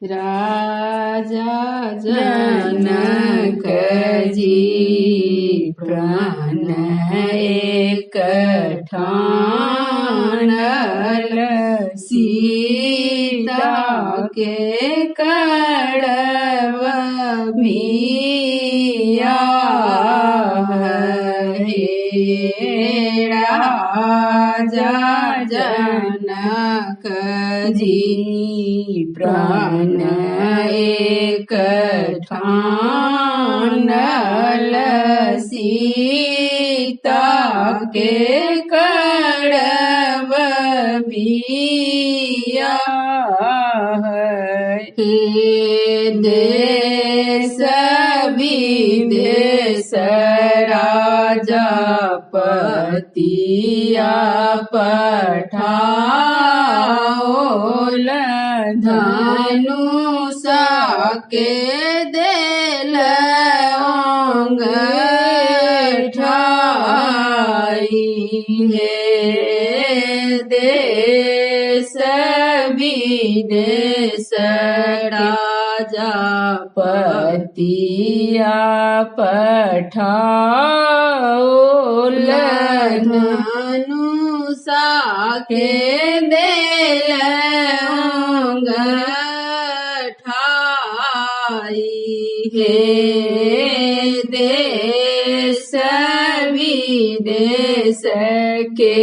राजा जनक जी प्राण एक ठानल सीता के कड़व मिया हे राजा जनक जी प्राण एक ठानल सीता के कड़व मिया हे देश विदेश राजा पतिया पठाओल धनुषा के देल ठाई हे देश विदेश राजा पतिया पठाओल धनुषा के देल ठाई हे देश विदेश के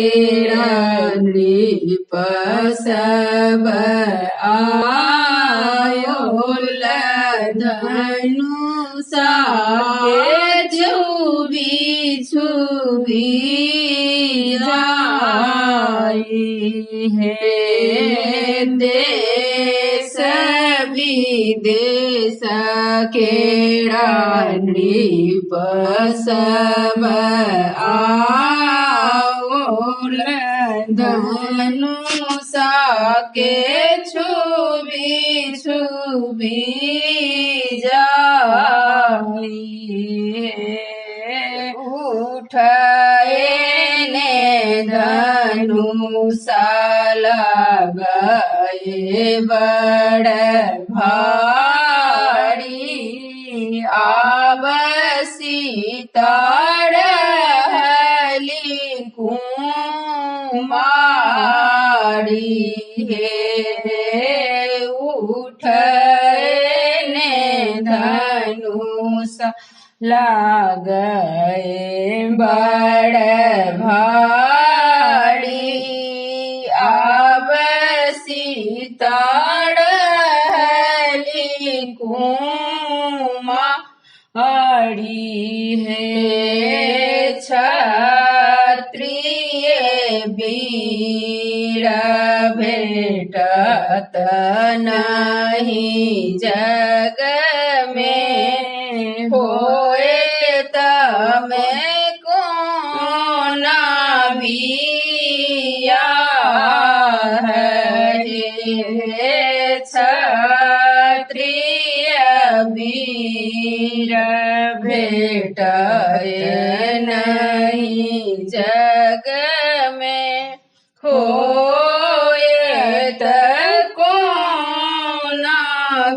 नृप सब आयोल धनुषा के छुबी छुबी जाई हे देश विदेश के नृप सब आओल धनुषा के छुबी छुबी जाई उठाए ने धनुषा लगाए बड़ भारी आब सीता रहली कुमारी हे उठने धनुषा लागए बड़ भारी आब सीता रहली कुमारी हे क्षत्रिय वीर भेटत नहीं जग में होए तमे कोना बिया हे क्षत्रिय वीर भेटए नहीं जग में होए त कोना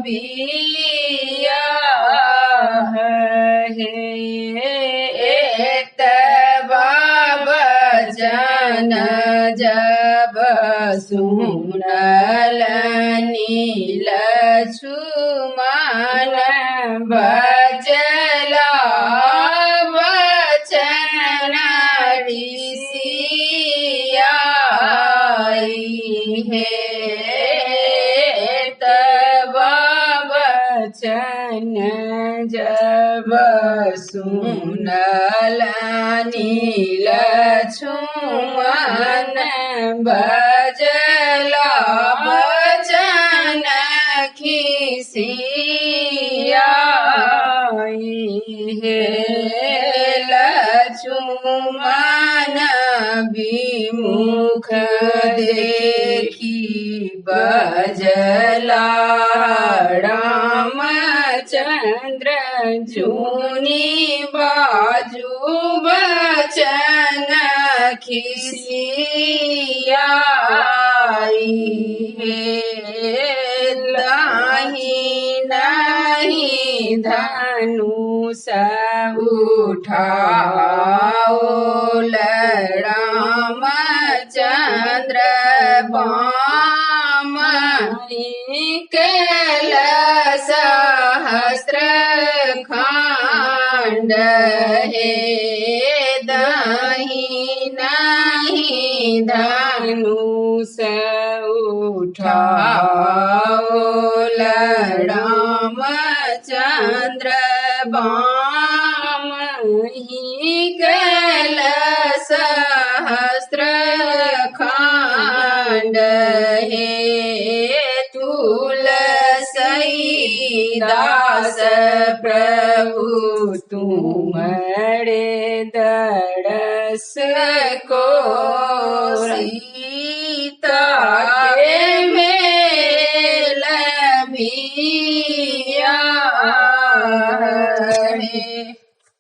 बिया जन जब सुनल नील छुमन बचला वचन ऋषिया हे तब वचन जब सुनल नील छुमन बजला वचन खिसिया हे लछुमन विमुख देखी बजला रामचंद्र जूनी बाजू बचन खिसिया हे नहीं धनुष उठाओ रामचंद्र बाम केल सहस्त्र खंड हे दही नहीं धनुष उठाओ रामचंद्र बाम केल सहस्त्र खंड हे तुलसीदास प्रभु तुम्हारे दरस को सीता के मेल भी